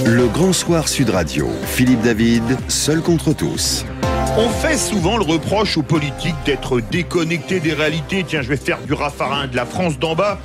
Le Grand Soir Sud Radio, Philippe David, seul contre tous. On fait souvent le reproche aux politiques d'être déconnectés des réalités. Tiens, je vais faire du Raffarin de la France d'en bas.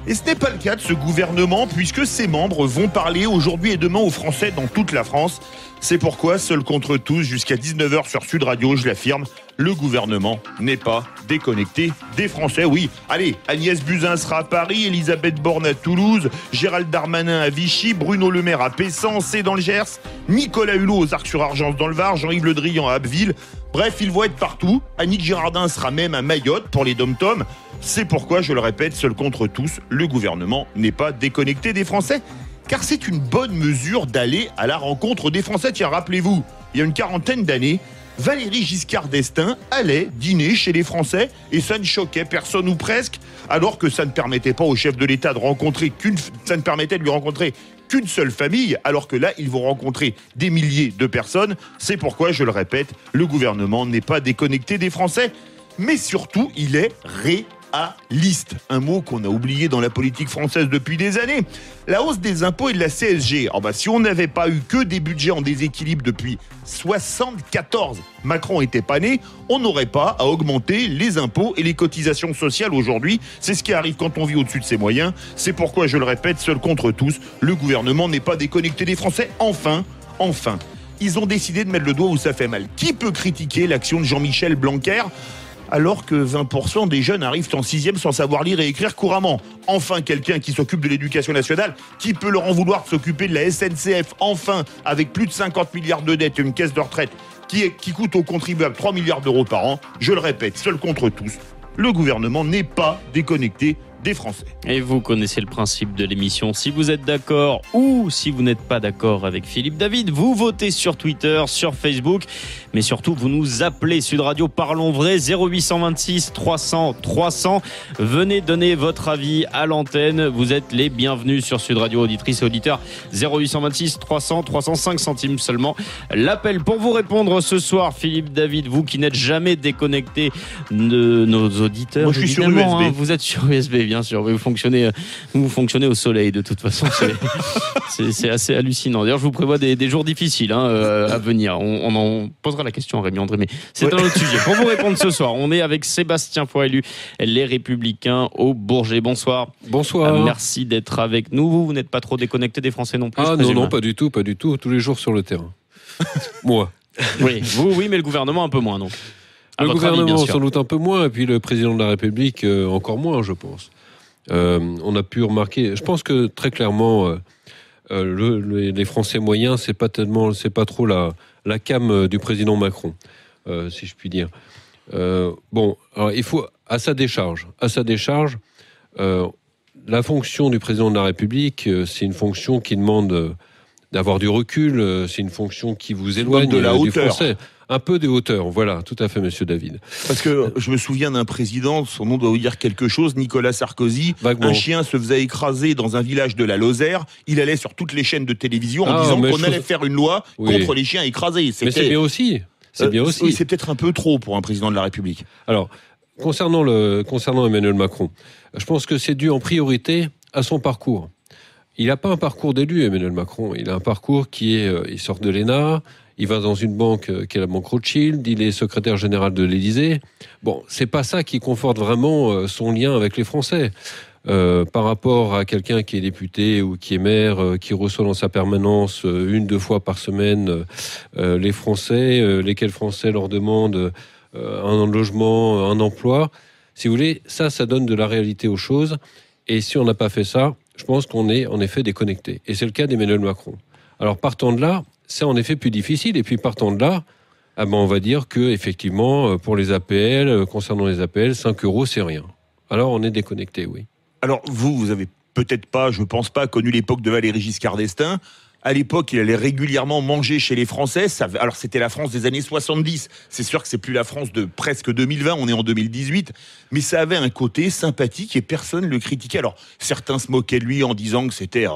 Et ce n'est pas le cas de ce gouvernement, puisque ses membres vont parler aujourd'hui et demain aux Français dans toute la France. C'est pourquoi, seul contre tous, jusqu'à 19h sur Sud Radio, je l'affirme, le gouvernement n'est pas déconnecté des Français. Oui, allez, Agnès Buzyn sera à Paris, Elisabeth Borne à Toulouse, Gérald Darmanin à Vichy, Bruno Le Maire à Pessens et dans le Gers, Nicolas Hulot aux Arcs-sur-Argence dans le Var, Jean-Yves Le Drian à Abbeville. Bref, ils vont être partout. Annick Girardin sera même à Mayotte pour les dom-toms. C'est pourquoi, je le répète, seul contre tous, le gouvernement n'est pas déconnecté des Français. Car c'est une bonne mesure d'aller à la rencontre des Français. Tiens, rappelez-vous, il y a une quarantaine d'années, Valéry Giscard d'Estaing allait dîner chez les Français et ça ne choquait personne ou presque, alors que ça ne permettait pas au chef de l'État de rencontrer ça ne permettait de lui rencontrer qu'une seule famille, alors que là, ils vont rencontrer des milliers de personnes. C'est pourquoi, je le répète, le gouvernement n'est pas déconnecté des Français, mais surtout, il est réaliste. Un mot qu'on a oublié dans la politique française depuis des années. La hausse des impôts et de la CSG. Si on n'avait pas eu que des budgets en déséquilibre depuis 74, Macron n'était pas né, on n'aurait pas à augmenter les impôts et les cotisations sociales aujourd'hui. C'est ce qui arrive quand on vit au-dessus de ses moyens. C'est pourquoi, je le répète, seul contre tous, le gouvernement n'est pas déconnecté des Français. Enfin, ils ont décidé de mettre le doigt où ça fait mal. Qui peut critiquer l'action de Jean-Michel Blanquer alors que 20% des jeunes arrivent en 6e sans savoir lire et écrire couramment? Enfin, quelqu'un qui s'occupe de l'éducation nationale, qui peut leur en vouloir de s'occuper de la SNCF, enfin, avec plus de 50 milliards de dettes et une caisse de retraite qui coûte aux contribuables 3 milliards d'euros par an. Je le répète, seul contre tous, le gouvernement n'est pas déconnecté des Français. Et vous connaissez le principe de l'émission. Si vous êtes d'accord ou si vous n'êtes pas d'accord avec Philippe David, vous votez sur Twitter, sur Facebook, mais surtout vous nous appelez. Sud Radio Parlons Vrai, 0826 300 300. Venez donner votre avis à l'antenne. Vous êtes les bienvenus sur Sud Radio, auditrices et auditeurs. 0826 300 305 centimes seulement. L'appel pour vous répondre ce soir, Philippe David, vous qui n'êtes jamais déconnecté de nos auditeurs. Moi, je suis sur USB. Vous êtes sur USB, bien sûr. Vous fonctionnez au soleil, de toute façon. C'est assez hallucinant. D'ailleurs, je vous prévois des jours difficiles à venir. On en posera la question à Rémi André, mais c'est un autre sujet. Pour vous répondre ce soir, on est avec Sébastien Poilu, Les Républicains au Bourget. Bonsoir. Bonsoir. Merci d'être avec nous. Vous n'êtes pas trop déconnecté des Français non plus? Non, pas du tout. Tous les jours sur le terrain. Moi. Oui, oui, mais le gouvernement un peu moins, donc. Le gouvernement, sans doute un peu moins, et puis le président de la République encore moins, je pense. On a pu remarquer, je pense que très clairement, les Français moyens, c'est pas trop la came du président Macron, si je puis dire. Alors il faut, à sa décharge, la fonction du président de la République, c'est une fonction qui demande d'avoir du recul, c'est une fonction qui vous éloigne de la du hauteur. Français. Un peu de hauteur, voilà, tout à fait, monsieur David. Parce que je me souviens d'un président, son nom doit vous dire quelque chose, Nicolas Sarkozy. Vaguement. Un chien se faisait écraser dans un village de la Lozère. Il allait sur toutes les chaînes de télévision en disant qu'on allait faire une loi contre les chiens écrasés. Mais c'est bien aussi. Oui, c'est peut-être un peu trop pour un président de la République. Alors, concernant Emmanuel Macron, je pense que c'est dû en priorité à son parcours. Il n'a pas un parcours d'élu, Emmanuel Macron. Il a un parcours qui est... il sort de l'ENA, il va dans une banque qui est la banque Rothschild, il est secrétaire général de l'Élysée. Bon, c'est pas ça qui conforte vraiment son lien avec les Français. Par rapport à quelqu'un qui est député ou qui est maire, qui reçoit dans sa permanence 1-2 fois par semaine les Français, lesquels Français leur demandent un logement, un emploi. Si vous voulez, ça donne de la réalité aux choses. Et si on n'a pas fait ça, je pense qu'on est en effet déconnecté. Et c'est le cas d'Emmanuel Macron. Alors partant de là, c'est en effet plus difficile. Et puis partant de là, on va dire que effectivement, pour les APL, concernant les APL, 5 €, c'est rien. Alors on est déconnecté, oui. Alors vous avez peut-être pas, je pense pas, connu l'époque de Valéry Giscard d'Estaing. À l'époque, il allait régulièrement manger chez les Français. Alors, c'était la France des années 70. C'est sûr que c'est plus la France de presque 2020. On est en 2018. Mais ça avait un côté sympathique et personne le critiquait. Alors, certains se moquaient de lui en disant que c'était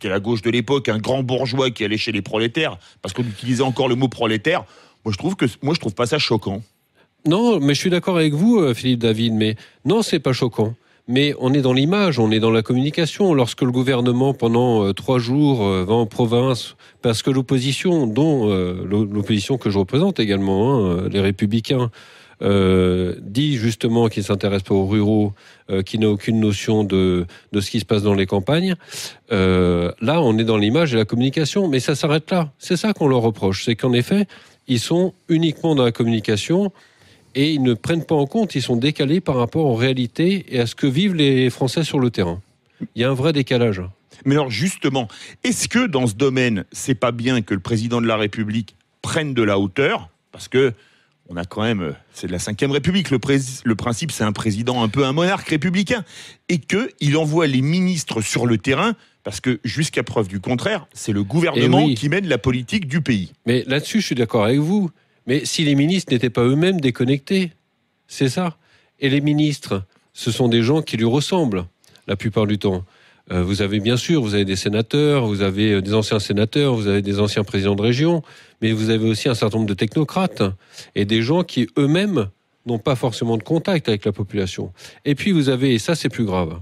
la gauche de l'époque, un grand bourgeois qui allait chez les prolétaires. Parce qu'on utilisait encore le mot prolétaire. Moi, je trouve pas ça choquant. Non, mais je suis d'accord avec vous, Philippe David. Mais non, c'est pas choquant. Mais on est dans l'image, on est dans la communication. Lorsque le gouvernement, pendant 3 jours, va en province, parce que l'opposition, dont l'opposition que je représente également, les Républicains, dit justement qu'il ne s'intéresse pas aux ruraux, qu'il n'a aucune notion de ce qui se passe dans les campagnes, là, on est dans l'image et la communication. Mais ça s'arrête là. C'est ça qu'on leur reproche. C'est qu'en effet, ils sont uniquement dans la communication. Et ils ne prennent pas en compte, ils sont décalés par rapport aux réalités et à ce que vivent les Français sur le terrain. Il y a un vrai décalage. Mais alors justement, est-ce que dans ce domaine, c'est pas bien que le président de la République prenne de la hauteur ? Parce que on a quand même, c'est de la Ve République, le principe c'est un président un peu un monarque républicain, et qu'il envoie les ministres sur le terrain, parce que jusqu'à preuve du contraire, c'est le gouvernement qui mène la politique du pays. Mais là-dessus, je suis d'accord avec vous. Mais si les ministres n'étaient pas eux-mêmes déconnectés, c'est ça. Et les ministres, ce sont des gens qui lui ressemblent, la plupart du temps. Vous avez bien sûr, vous avez des sénateurs, vous avez des anciens sénateurs, vous avez des anciens présidents de région, mais vous avez aussi un certain nombre de technocrates et des gens qui eux-mêmes n'ont pas forcément de contact avec la population. Et puis vous avez, et ça c'est plus grave,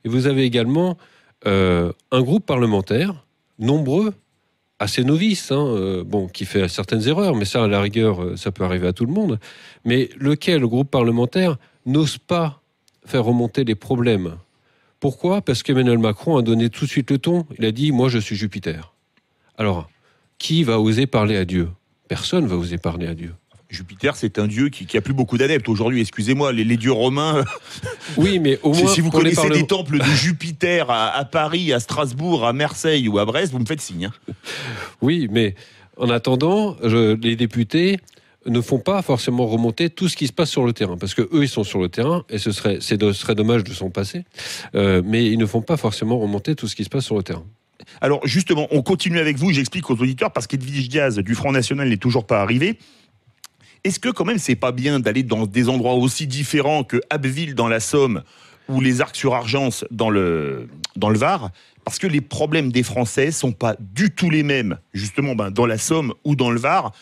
et vous avez également un groupe parlementaire, nombreux, assez novice, qui fait certaines erreurs, mais ça, à la rigueur, ça peut arriver à tout le monde, mais lequel, le groupe parlementaire, n'ose pas faire remonter les problèmes. Pourquoi ? Parce qu'Emmanuel Macron a donné tout de suite le ton. Il a dit « moi, je suis Jupiter ». Alors, qui va oser parler à Dieu ? Personne ne va oser parler à Dieu. Jupiter, c'est un dieu qui a plus beaucoup d'adeptes aujourd'hui. Excusez-moi, les dieux romains. Oui, mais au moins si vous connaissez des temples de Jupiter à Paris, à Strasbourg, à Marseille ou à Brest, vous me faites signe. Oui, mais en attendant, les députés ne font pas forcément remonter tout ce qui se passe sur le terrain, parce que eux, ils sont sur le terrain et ce serait dommage de s'en passer. Mais ils ne font pas forcément remonter tout ce qui se passe sur le terrain. Alors justement, on continue avec vous. J'explique aux auditeurs parce qu'Edwige Diaz du Front National n'est toujours pas arrivé. Est-ce que quand même c'est pas bien d'aller dans des endroits aussi différents que Abbeville dans la Somme ou les Arcs-sur-Argence dans le Var, parce que les problèmes des Français sont pas du tout les mêmes, justement dans la Somme ou dans le Var.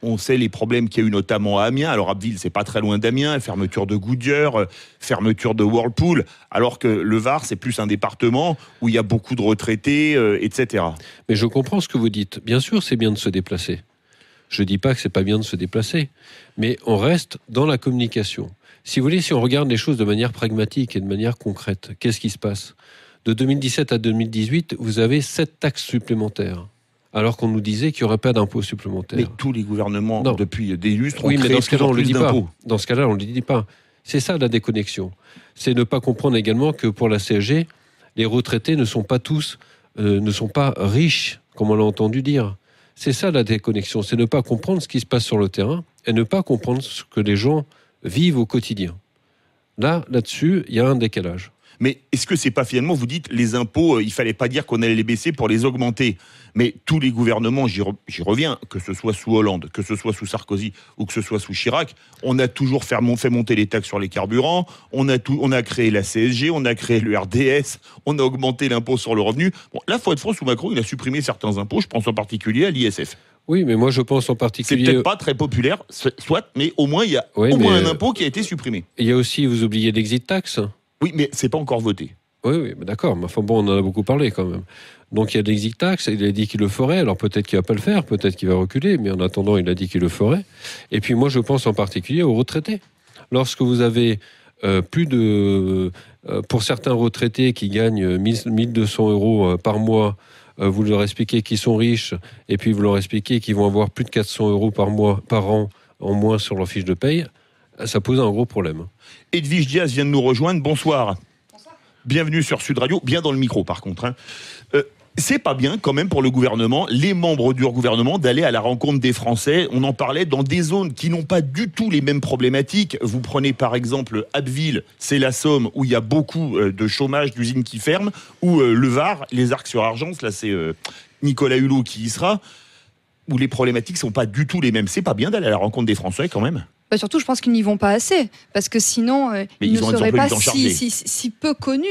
On sait les problèmes qu'il y a eu notamment à Amiens. Alors Abbeville, c'est pas très loin d'Amiens, fermeture de Goodyear, fermeture de Whirlpool, alors que le Var, c'est plus un département où il y a beaucoup de retraités, etc. Mais je comprends ce que vous dites. Bien sûr, c'est bien de se déplacer. Je ne dis pas que c'est pas bien de se déplacer, mais on reste dans la communication. Si vous voulez, si on regarde les choses de manière pragmatique et de manière concrète, qu'est-ce qui se passe ? De 2017 à 2018, vous avez 7 taxes supplémentaires, alors qu'on nous disait qu'il n'y aurait pas d'impôts supplémentaires. Mais tous les gouvernements, depuis des lustres, ont mais créé dans ce cas-là, on ne le dit pas. d'impôts. Dans ce cas-là, on ne le dit pas. C'est ça la déconnexion. C'est ne pas comprendre également que pour la CSG, les retraités ne sont pas tous, ne sont pas riches, comme on l'a entendu dire. C'est ça la déconnexion, c'est ne pas comprendre ce qui se passe sur le terrain et ne pas comprendre ce que les gens vivent au quotidien. Là-dessus, il y a un décalage. Mais est-ce que c'est pas finalement, vous dites, les impôts, il fallait pas dire qu'on allait les baisser pour les augmenter. Mais tous les gouvernements, j'y reviens, que ce soit sous Hollande, que ce soit sous Sarkozy ou que ce soit sous Chirac, on a toujours fait monter les taxes sur les carburants, on a créé la CSG, on a créé le RDS, on a augmenté l'impôt sur le revenu. Bon, là, faut être franc, sous Macron, il a supprimé certains impôts, je pense en particulier à l'ISF. Oui, mais moi je pense en particulier... C'est peut-être pas très populaire, soit, mais au moins il y a un impôt qui a été supprimé. Il y a aussi, vous oubliez l'exit tax. Oui, mais c'est pas encore voté. Oui, mais d'accord. Mais enfin bon, on en a beaucoup parlé quand même. Donc il y a l'exit tax, il a dit qu'il le ferait. Alors peut-être qu'il va pas le faire, peut-être qu'il va reculer, mais en attendant, il a dit qu'il le ferait. Et puis moi, je pense en particulier aux retraités. Lorsque vous avez pour certains retraités qui gagnent 1200 euros par mois, vous leur expliquez qu'ils sont riches, et puis vous leur expliquez qu'ils vont avoir plus de 400 euros par an en moins sur leur fiche de paye, ça pose un gros problème. Edwige Diaz vient de nous rejoindre. Bonsoir. Bonsoir. Bienvenue sur Sud Radio. Bien dans le micro, par contre. C'est pas bien, quand même, pour le gouvernement, les membres du gouvernement, d'aller à la rencontre des Français. On en parlait dans des zones qui n'ont pas du tout les mêmes problématiques. Vous prenez, par exemple, Abbeville, c'est la Somme, où il y a beaucoup de chômage, d'usines qui ferment, ou le Var, les Arcs-sur-Argence, là, c'est Nicolas Hulot qui y sera, où les problématiques sont pas du tout les mêmes. C'est pas bien d'aller à la rencontre des Français, quand même. Surtout, je pense qu'ils n'y vont pas assez, parce que sinon, ils ne seraient pas si peu connus.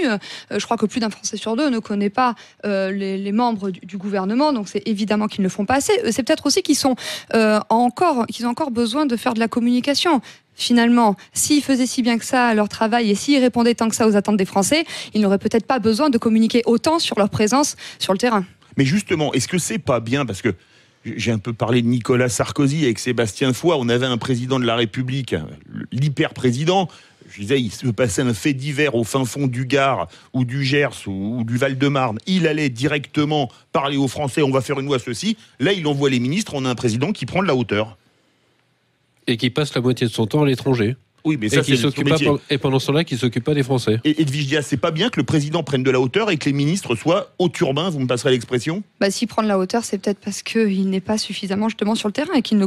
Je crois que plus d'un Français sur deux ne connaît pas les membres du gouvernement, donc c'est évidemment qu'ils ne le font pas assez. C'est peut-être aussi qu'ils ont encore besoin de faire de la communication. finalement, s'ils faisaient si bien que ça leur travail et s'ils répondaient tant que ça aux attentes des Français, ils n'auraient peut-être pas besoin de communiquer autant sur leur présence sur le terrain. Mais justement, est-ce que c'est pas bien, parce que j'ai un peu parlé de Nicolas Sarkozy avec Sébastien Foy, on avait un président de la République, l'hyper-président. Je disais, il se passait un fait divers au fin fond du Gard ou du Gers ou du Val-de-Marne. Il allait directement parler aux Français, on va faire une loi ceci. Là, il envoie les ministres, on a un président qui prend de la hauteur. Et qui passe la moitié de son temps à l'étranger. Oui, mais ça, c'est son métier. Et pendant ce temps-là, qui ne s'occupe pas des Français. Et Edwige Diaz, c'est pas bien que le président prenne de la hauteur et que les ministres soient au turbin, vous me passerez l'expression ? S'il prend de la hauteur, c'est peut-être parce qu'il n'est pas suffisamment justement sur le terrain et qu'il ne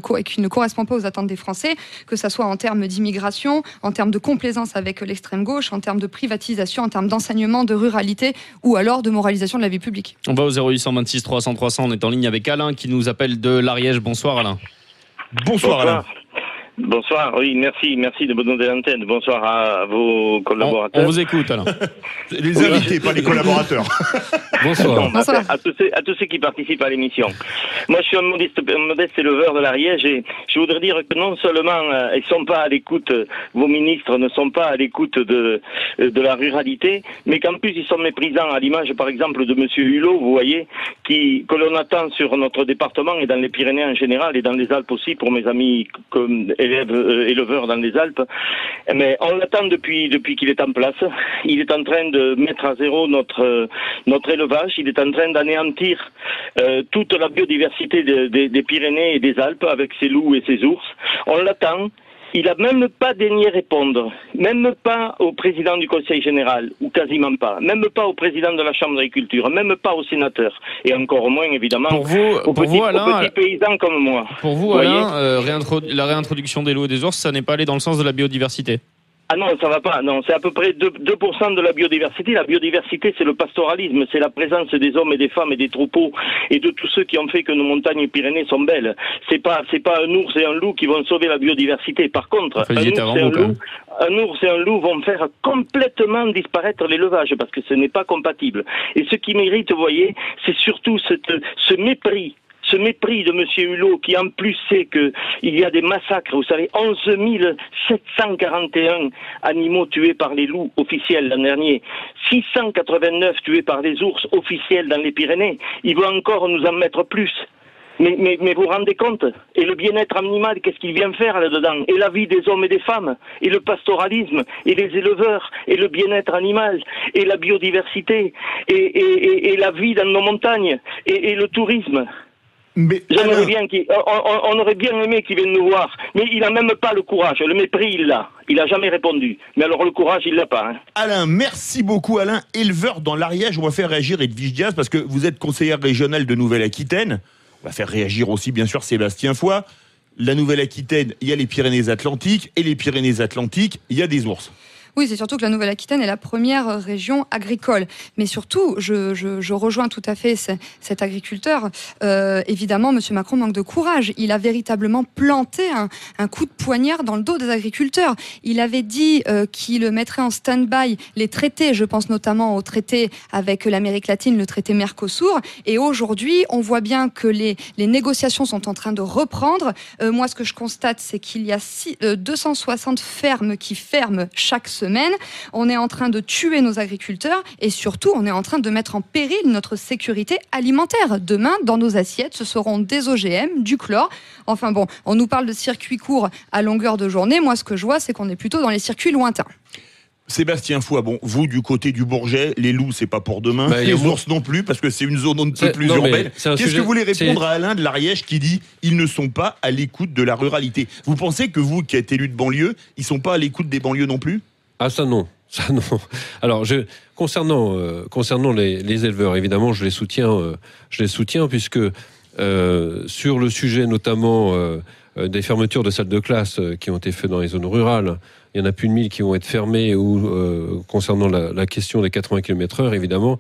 correspond pas aux attentes des Français, que ça soit en termes d'immigration, en termes de complaisance avec l'extrême gauche, en termes de privatisation, en termes d'enseignement, de ruralité ou alors de moralisation de la vie publique. On va au 0826 300 300, on est en ligne avec Alain qui nous appelle de l'Ariège. Bonsoir Alain. Bonsoir Alain. Bonsoir, oui, merci de me donner l'antenne. Bonsoir à vos collaborateurs. On vous écoute, Alain. Les invités, pas les collaborateurs. Bonsoir. Bonsoir. À tous ceux qui participent à l'émission. Moi, je suis un modeste éleveur de l'Ariège et je voudrais dire que non seulement ils sont pas à l'écoute, vos ministres ne sont pas à l'écoute de la ruralité, mais qu'en plus ils sont méprisants, à l'image par exemple de Monsieur Hulot, vous voyez, que l'on attend sur notre département et dans les Pyrénées en général et dans les Alpes aussi pour mes amis comme éleveurs dans les Alpes, mais on l'attend depuis qu'il est en place. Il est en train de mettre à zéro notre élevage, il est en train d'anéantir toute la biodiversité des Pyrénées et des Alpes avec ses loups et ses ours. On l'attend. Il n'a même pas daigné répondre, même pas au président du Conseil général, ou quasiment pas, même pas au président de la Chambre d'agriculture, même pas au sénateur, et encore moins évidemment aux petits paysans comme moi. Pour vous, Alain, la réintroduction des loups et des ours, ça n'est pas allé dans le sens de la biodiversité ? Ah non, ça va pas. Non, c'est à peu près 2% de la biodiversité. La biodiversité, c'est le pastoralisme, c'est la présence des hommes et des femmes et des troupeaux et de tous ceux qui ont fait que nos montagnes et Pyrénées sont belles. C'est pas un ours et un loup qui vont sauver la biodiversité. Par contre, un ours et un loup vont faire complètement disparaître l'élevage parce que ce n'est pas compatible. Et ce qui m'irrite, vous voyez, c'est surtout ce mépris. Ce mépris de M. Hulot, qui en plus sait qu'il y a des massacres, vous savez, 11 741 animaux tués par les loups officiels l'an dernier, 689 tués par les ours officiels dans les Pyrénées, il veut encore nous en mettre plus. Mais vous vous rendez compte ? Et le bien-être animal, qu'est-ce qu'il vient faire là-dedans ? Et la vie des hommes et des femmes, et le pastoralisme, et les éleveurs, et le bien-être animal, et la biodiversité, et la vie dans nos montagnes, et le tourisme. Mais on aurait bien aimé qu'il vienne nous voir, mais il n'a même pas le courage. Le mépris, il l'a. Il n'a jamais répondu. Mais alors le courage, il l'a pas. Hein. Alain, merci beaucoup Alain. Éleveur dans l'Ariège, on va faire réagir Edwige Diaz parce que vous êtes conseillère régionale de Nouvelle-Aquitaine. On va faire réagir aussi bien sûr Sébastien Foy. La Nouvelle-Aquitaine, il y a les Pyrénées-Atlantiques et les Pyrénées-Atlantiques, il y a des ours. Oui, c'est surtout que la Nouvelle-Aquitaine est la première région agricole. Mais surtout, je rejoins tout à fait cet agriculteur. Évidemment, M. Macron manque de courage. Il a véritablement planté un coup de poignard dans le dos des agriculteurs. Il avait dit qu'il mettrait en stand-by les traités. Je pense notamment au traité avec l'Amérique latine, le traité Mercosur. Et aujourd'hui, on voit bien que les négociations sont en train de reprendre. Moi, ce que je constate, c'est qu'il y a 260 fermes qui ferment chaque semaine. On est en train de tuer nos agriculteurs et surtout, on est en train de mettre en péril notre sécurité alimentaire. Demain, dans nos assiettes, ce seront des OGM, du chlore. Enfin bon, on nous parle de circuits courts à longueur de journée. Moi, ce que je vois, c'est qu'on est plutôt dans les circuits lointains. Sébastien Foy, bon, vous du côté du Bourget, les loups c'est pas pour demain, les ours non plus parce que c'est une zone un peu plus urbaine. Qu'est-ce que vous voulez répondre à Alain de l'Ariège qui dit ils ne sont pas à l'écoute de la ruralité ? Vous pensez que vous qui êtes élu de banlieue, ils sont pas à l'écoute des banlieues non plus ? Ah ça non. Alors concernant les éleveurs, évidemment je les soutiens puisque sur le sujet notamment des fermetures de salles de classe qui ont été faites dans les zones rurales, il y en a plus de 1000 qui vont être fermées ou concernant la question des 80 km/h, évidemment,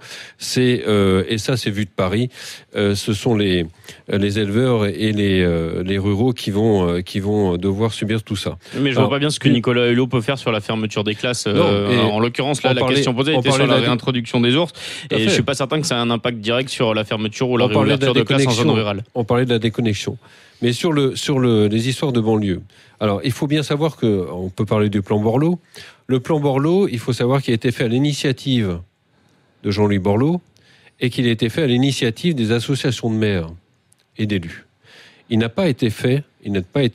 et ça c'est vu de Paris, ce sont les éleveurs et les ruraux qui vont devoir subir tout ça. Mais je vois pas bien ce que Nicolas Hulot peut faire sur la fermeture des classes. En l'occurrence, là, la question posée était sur la réintroduction des ours, et je suis pas certain que ça ait un impact direct sur la fermeture ou la réouverture de classes en zone rurale. On parlait de la déconnexion. Mais sur les histoires de banlieue, alors il faut bien savoir qu'on peut parler du plan Borloo. Le plan Borloo, il faut savoir qu'il a été fait à l'initiative de Jean-Louis Borloo et qu'il a été fait à l'initiative des associations de maires et d'élus. Il n'a pas été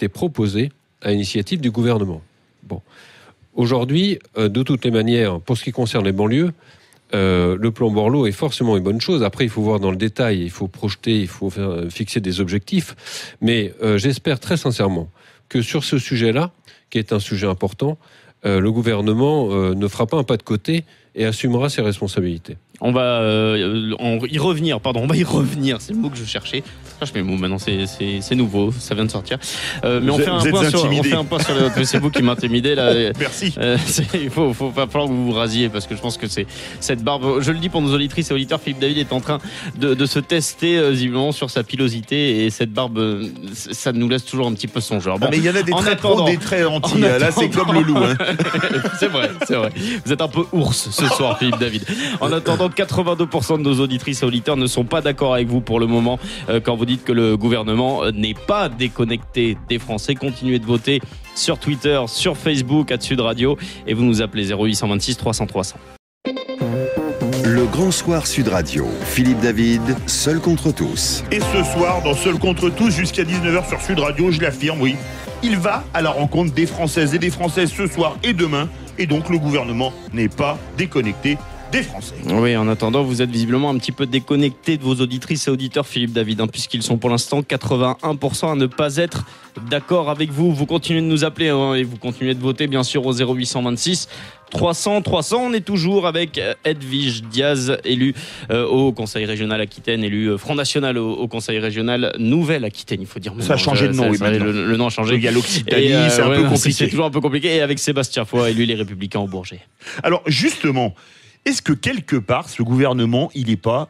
proposé à l'initiative du gouvernement. Bon. Aujourd'hui, de toutes les manières, pour ce qui concerne les banlieues, le plan Borloo est forcément une bonne chose. Après, il faut voir dans le détail, il faut projeter, il faut fixer des objectifs. Mais j'espère très sincèrement que sur ce sujet-là, qui est un sujet important, le gouvernement ne fera pas un pas de côté et assumera ses responsabilités. On va y revenir, c'est le mot que je cherchais. Je cherche mes mots maintenant, c'est nouveau, ça vient de sortir. Mais on fait un point sur les... C'est vous qui m'intimidez là. Merci. Il va falloir que vous vous rasiez parce que je pense que c'est cette barbe. Je le dis pour nos auditrices et auditeurs, Philippe David est en train de se tester visiblement sur sa pilosité et cette barbe, ça nous laisse toujours un petit peu songeur. Bon, mais il y en a des traits pro, des traits anti. Là, c'est comme le loup. Hein. C'est vrai. Vous êtes un peu ours ce soir, Philippe David. En attendant, 82% de nos auditrices et auditeurs ne sont pas d'accord avec vous pour le moment quand vous dites que le gouvernement n'est pas déconnecté des Français. Continuez de voter sur Twitter, sur Facebook, @Sud Radio et vous nous appelez 0826 300 300. Le grand soir Sud Radio. Philippe David, seul contre tous. Et ce soir, dans Seul contre tous, jusqu'à 19h sur Sud Radio, je l'affirme, oui, il va à la rencontre des Françaises et des Français ce soir et demain. Et donc, le gouvernement n'est pas déconnecté des Français. Oui, en attendant, vous êtes visiblement un petit peu déconnecté de vos auditrices et auditeurs, Philippe David, puisqu'ils sont pour l'instant 81% à ne pas être d'accord avec vous. Vous continuez de nous appeler et vous continuez de voter, bien sûr, au 0826 300 300. On est toujours avec Edwige Diaz, élue au Conseil régional Aquitaine, élue Front National au Conseil régional Nouvelle-Aquitaine, il faut dire. Ça a changé de nom, oui, maintenant. Le nom a changé. Il y a l'Occitanie, c'est un peu compliqué. C'est toujours un peu compliqué. Et avec Sébastien Foy, élu Les Républicains au Bourget. Alors, justement, est-ce que quelque part, ce gouvernement, il n'est pas,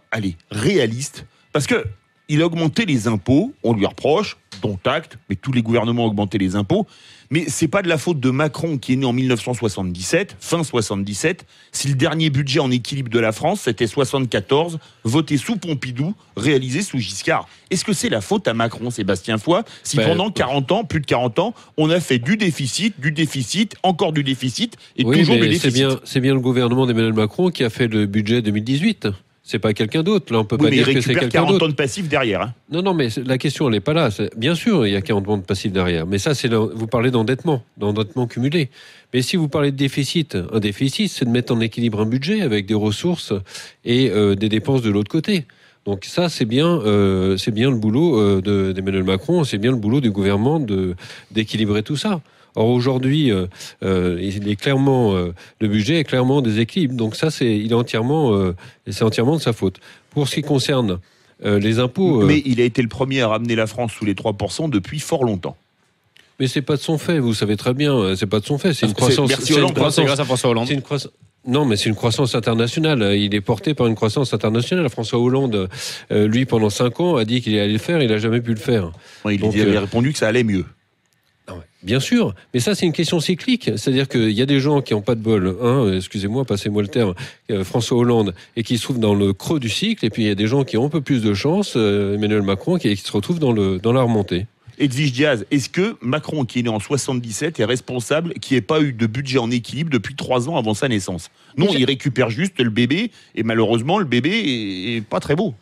réaliste ? Parce que il a augmenté les impôts, on lui reproche, dont acte, mais tous les gouvernements ont augmenté les impôts. Mais c'est pas de la faute de Macron qui est né en 1977, fin 77. Si le dernier budget en équilibre de la France, c'était 74, voté sous Pompidou, réalisé sous Giscard. Est-ce que c'est la faute à Macron, Sébastien Foy, si pendant 40 ans, plus de 40 ans, on a fait du déficit, encore du déficit, et toujours du déficit. C'est bien le gouvernement d'Emmanuel Macron qui a fait le budget 2018. C'est pas quelqu'un d'autre. Là, on peut pas dire que c'est quelqu'un d'autre. Il récupère 40 ans de passif derrière. Hein. Non, mais la question, elle n'est pas là. Bien sûr, il y a 40 ans de passif derrière. Mais ça, vous parlez d'endettement cumulé. Mais si vous parlez de déficit, un déficit, c'est de mettre en équilibre un budget avec des ressources et des dépenses de l'autre côté. Donc ça, c'est bien le boulot d'Emmanuel Macron, c'est bien le boulot du gouvernement d'équilibrer tout ça. Or aujourd'hui, il est clairement le budget est clairement en déséquilibre. Donc ça, c'est entièrement de sa faute. Pour ce qui concerne les impôts, mais il a été le premier à ramener la France sous les 3% depuis fort longtemps. Mais c'est pas de son fait, vous savez très bien. C'est pas de son fait. C'est une croissance. C'est grâce à François Hollande. Non, mais c'est une croissance internationale. Il est porté par une croissance internationale. François Hollande, lui, pendant 5 ans, a dit qu'il allait le faire. Il n'a jamais pu le faire. Il avait répondu que ça allait mieux. Bien sûr, mais ça c'est une question cyclique, c'est-à-dire qu'il y a des gens qui n'ont pas de bol, excusez-moi, passez-moi le terme, François Hollande, et qui se trouvent dans le creux du cycle, et puis il y a des gens qui ont un peu plus de chance, Emmanuel Macron, qui se retrouvent dans la remontée. Edwige Diaz, est-ce que Macron, qui est né en 77, est responsable qu'il n'y ait pas eu de budget en équilibre depuis 3 ans avant sa naissance ? Non, il récupère juste le bébé, et malheureusement le bébé est pas très beau.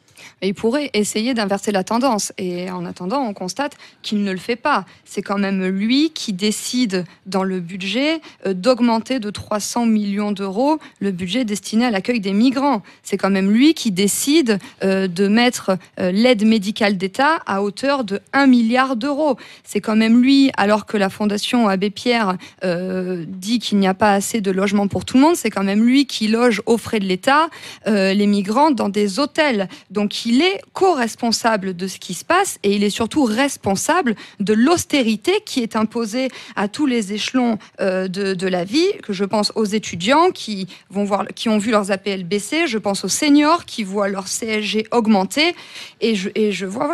Et il pourrait essayer d'inverser la tendance. Et en attendant, on constate qu'il ne le fait pas. C'est quand même lui qui décide dans le budget d'augmenter de 300 millions d'euros le budget destiné à l'accueil des migrants. C'est quand même lui qui décide de mettre l'aide médicale d'État à hauteur de 1 milliard d'euros. C'est quand même lui, alors que la Fondation Abbé Pierre dit qu'il n'y a pas assez de logements pour tout le monde, c'est quand même lui qui loge aux frais de l'État les migrants dans des hôtels. Donc il est co-responsable de ce qui se passe et il est surtout responsable de l'austérité qui est imposée à tous les échelons de la vie, que je pense aux étudiants qui ont vu leurs APL baisser, je pense aux seniors qui voient leur CSG augmenter et je vois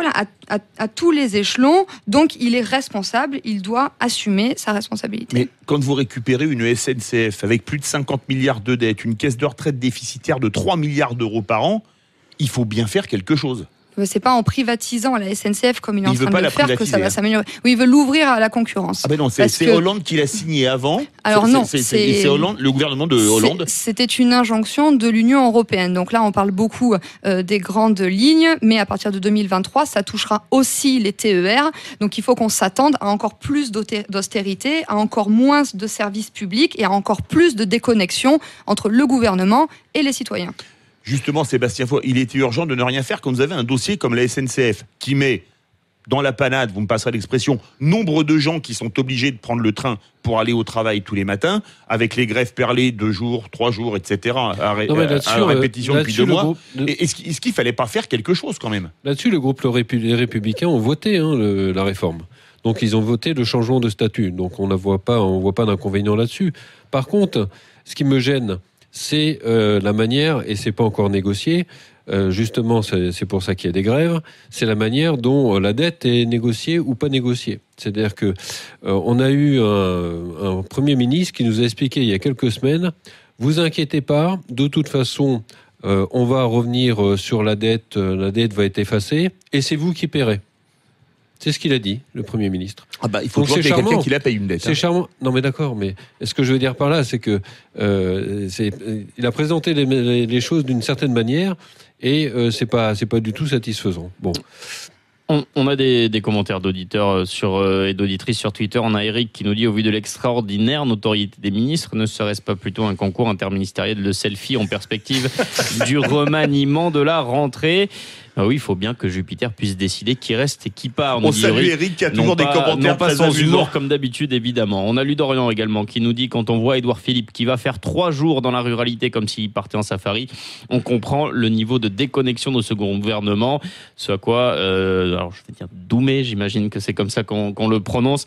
à tous les échelons. Donc il est responsable, il doit assumer sa responsabilité. Mais quand vous récupérez une SNCF avec plus de 50 milliards de dettes, une caisse de retraite déficitaire de 3 milliards d'euros par an, il faut bien faire quelque chose. C'est pas en privatisant la SNCF comme il est en train de le faire que ça va hein. s'améliorer. Oui, il veut l'ouvrir à la concurrence. Ah ben non, c'est Hollande qui l'a signé avant. Alors non, c'est Hollande, le gouvernement de Hollande. C'était une injonction de l'Union européenne. Donc là, on parle beaucoup des grandes lignes, mais à partir de 2023, ça touchera aussi les TER. Donc il faut qu'on s'attende à encore plus d'austérité, à encore moins de services publics et à encore plus de déconnexion entre le gouvernement et les citoyens. Justement, Sébastien Foy, il était urgent de ne rien faire quand vous avez un dossier comme la SNCF qui met dans la panade, vous me passerez l'expression, nombre de gens qui sont obligés de prendre le train pour aller au travail tous les matins, avec les grèves perlées 2 jours, 3 jours, etc., à répétition depuis 2 mois. Est-ce qu'il ne fallait pas faire quelque chose quand même ? Là-dessus, le groupe Les Républicains ont voté la réforme. Donc ils ont voté le changement de statut. Donc on voit pas d'inconvénient là-dessus. Par contre, ce qui me gêne, c'est la manière, et c'est pas encore négocié, justement c'est pour ça qu'il y a des grèves, c'est la manière dont la dette est négociée ou pas négociée. C'est-à-dire que on a eu un Premier ministre qui nous a expliqué il y a quelques semaines, vous inquiétez pas, de toute façon on va revenir sur la dette va être effacée, et c'est vous qui paierez. C'est ce qu'il a dit, le Premier ministre. Ah bah, il faut toujours qu'il y ait quelqu'un qui la paye une dette. C'est charmant. Non mais d'accord, mais ce que je veux dire par là, c'est que il a présenté les choses d'une certaine manière et c'est pas du tout satisfaisant. Bon. On a des commentaires d'auditeurs et d'auditrices sur Twitter. On a Eric qui nous dit, au vu de l'extraordinaire notoriété des ministres, ne serait-ce pas plutôt un concours interministériel de selfie en perspective du remaniement de la rentrée ? Ah oui, il faut bien que Jupiter puisse décider qui reste et qui part. On salue Eric qui a toujours des commentaires pas très sans amusants. humour comme d'habitude, évidemment. On a Ludorian également qui nous dit, quand on voit Édouard Philippe qui va faire 3 jours dans la ruralité comme s'il partait en safari, on comprend le niveau de déconnexion de ce gouvernement. Ce à quoi, alors je vais dire Doumé, j'imagine que c'est comme ça qu'on le prononce,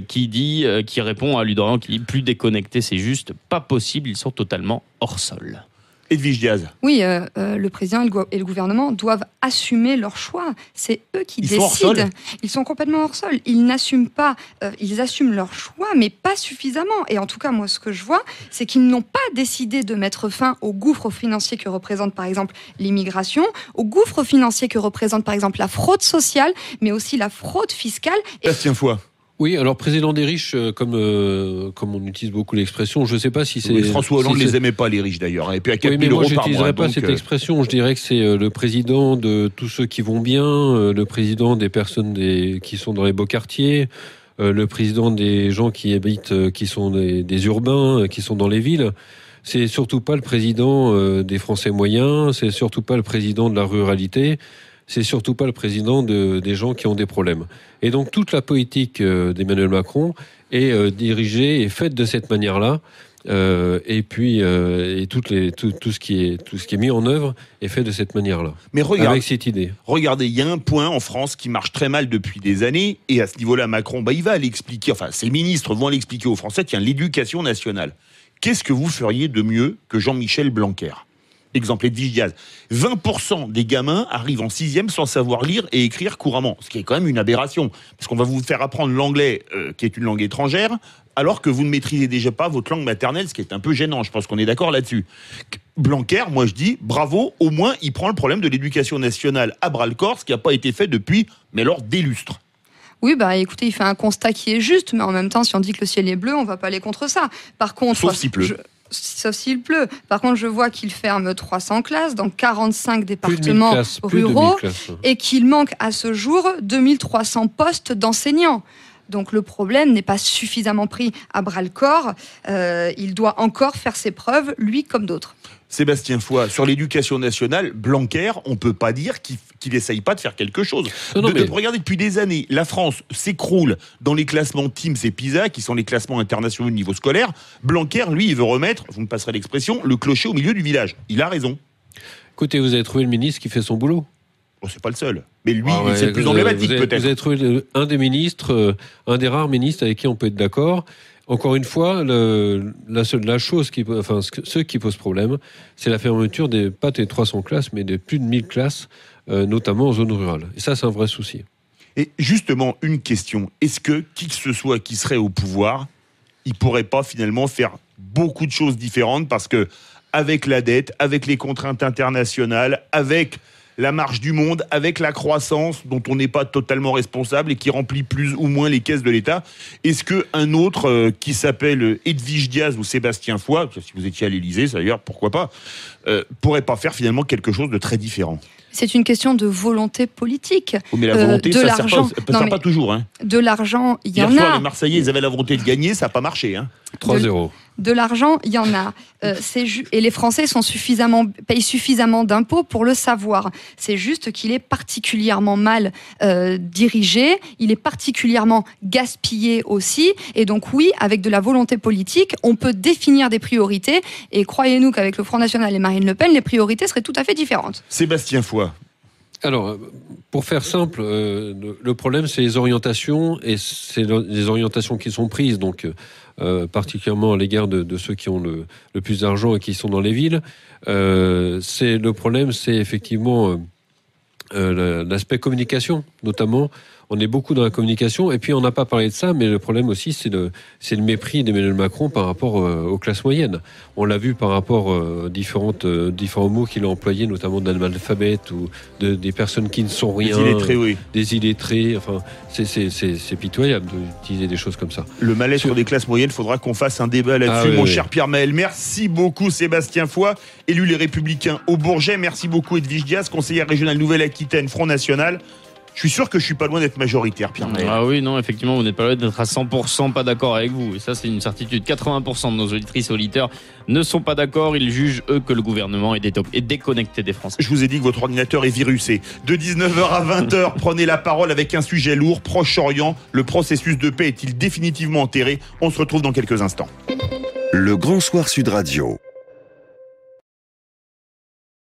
qui répond à Ludorian qui dit, plus déconnecté, c'est juste pas possible, ils sont totalement hors sol. Edwige Diaz. Oui, le président et le gouvernement doivent assumer leur choix. C'est eux qui décident. Sont hors sol. Ils sont complètement hors sol. Ils n'assument pas. Ils assument leur choix, mais pas suffisamment. Et en tout cas, moi, ce que je vois, c'est qu'ils n'ont pas décidé de mettre fin au gouffre financier que représente, par exemple, l'immigration, au gouffre financier que représente, par exemple, la fraude sociale, mais aussi la fraude fiscale. Bastien Foy. Oui, alors président des riches, comme on utilise beaucoup l'expression, je ne sais pas si c'est... Oui, François Hollande ne les aimait pas, les riches d'ailleurs, et puis à 4 000 euros par mois. Moi, je n'utiliserais pas cette expression, je dirais que c'est le président de tous ceux qui vont bien, le président des personnes qui sont dans les beaux quartiers, le président des gens qui habitent, qui sont des urbains, qui sont dans les villes. C'est surtout pas le président des Français moyens, c'est surtout pas le président de la ruralité. C'est surtout pas le président des gens qui ont des problèmes. Et donc toute la politique d'Emmanuel Macron est dirigée et faite de cette manière-là. Et tout ce qui est mis en œuvre est fait de cette manière-là. Mais avec cette idée. Regardez, il y a un point en France qui marche très mal depuis des années, et à ce niveau-là, Macron, il va l'expliquer. Enfin, ses ministres vont l'expliquer aux Français. Tiens, l'éducation nationale. Qu'est-ce que vous feriez de mieux que Jean-Michel Blanquer ? Exemple, Edwige Diaz. 20% des gamins arrivent en 6e sans savoir lire et écrire couramment, ce qui est quand même une aberration, parce qu'on va vous faire apprendre l'anglais, qui est une langue étrangère, alors que vous ne maîtrisez déjà pas votre langue maternelle, ce qui est un peu gênant. Je pense qu'on est d'accord là-dessus. Blanquer, moi je dis, bravo, au moins il prend le problème de l'éducation nationale à bras-le-corps, ce qui n'a pas été fait depuis, mais alors des lustres. Oui, écoutez, il fait un constat qui est juste, mais en même temps, si on dit que le ciel est bleu, on ne va pas aller contre ça. Par contre, sauf s'il pleut. Sauf s'il pleut. Par contre, je vois qu'il ferme 300 classes dans 45 départements ruraux et qu'il manque à ce jour 2300 postes d'enseignants. Donc le problème n'est pas suffisamment pris à bras-le-corps. Il doit encore faire ses preuves, lui comme d'autres. Sébastien Foy, sur l'éducation nationale, Blanquer, on ne peut pas dire qu'il n'essaye pas de faire quelque chose. Regardez, depuis des années, la France s'écroule dans les classements Teams et PISA, qui sont les classements internationaux de niveau scolaire. Blanquer, lui, il veut remettre, vous me passerez l'expression, le clocher au milieu du village. Il a raison. Écoutez, vous avez trouvé le ministre qui fait son boulot. Bon, c'est pas le seul. Mais lui, c'est le plus emblématique, peut-être. Vous avez trouvé un des ministres, un des rares ministres avec qui on peut être d'accord. Encore une fois, ce qui pose problème, c'est la fermeture pas des 300 classes, mais de plus de 1000 classes, notamment en zone rurale. Et ça, c'est un vrai souci. Et justement, une question. Est-ce que qui que ce soit qui serait au pouvoir, il pourrait pas finalement faire beaucoup de choses différentes, parce que avec la dette, avec les contraintes internationales, avec la marche du monde, avec la croissance dont on n'est pas totalement responsable et qui remplit plus ou moins les caisses de l'État. Est-ce qu'un autre qui s'appelle Edwige Diaz ou Sébastien Foy, si vous étiez à l'Élysée d'ailleurs, pourquoi pas, pourrait pas faire finalement quelque chose de très différent? C'est une question de volonté politique. Oh, mais la volonté, de ça l'argent. ne sert pas toujours. Hein. De l'argent, il y en a. Hier soir, les Marseillais, ils avaient la volonté de gagner, ça n'a pas marché. Hein. 3-0. De l'argent, il y en a. Et les Français payent suffisamment d'impôts pour le savoir. C'est juste qu'il est particulièrement mal dirigé, il est particulièrement gaspillé aussi. Et donc oui, avec de la volonté politique, on peut définir des priorités. Et croyez-nous qu'avec le Front National et Marine Le Pen, les priorités seraient tout à fait différentes. Sébastien Foy. Alors, pour faire simple, le problème, c'est les orientations, et c'est les orientations qui sont prises, donc particulièrement à l'égard de ceux qui ont le plus d'argent et qui sont dans les villes. Le problème, c'est effectivement l'aspect communication, notamment. On est beaucoup dans la communication, et puis on n'a pas parlé de ça, mais le problème aussi, c'est le mépris d'Emmanuel Macron par rapport aux classes moyennes. On l'a vu par rapport aux différents mots qu'il a employés, notamment d'analphabète ou des personnes qui ne sont rien. Des illettrés, oui. Des illettrés, enfin, c'est pitoyable d'utiliser des choses comme ça. Le mal-être des classes moyennes, il faudra qu'on fasse un débat là-dessus, mon cher Pierre Maël. Merci beaucoup Sébastien Foy, élu Les Républicains au Bourget. Merci beaucoup Edwige Diaz, conseillère régionale Nouvelle-Aquitaine, Front National. Je suis sûr que je suis pas loin d'être majoritaire, Pierre Maël. Ah oui, non, effectivement, vous n'êtes pas loin d'être à 100% pas d'accord avec vous. Et ça, c'est une certitude. 80% de nos auditrices et auditeurs ne sont pas d'accord. Ils jugent, eux, que le gouvernement est déconnecté des Français. Je vous ai dit que votre ordinateur est virusé. De 19h à 20h, prenez la parole avec un sujet lourd. Proche-Orient, le processus de paix est-il définitivement enterré? On se retrouve dans quelques instants. Le Grand Soir Sud Radio.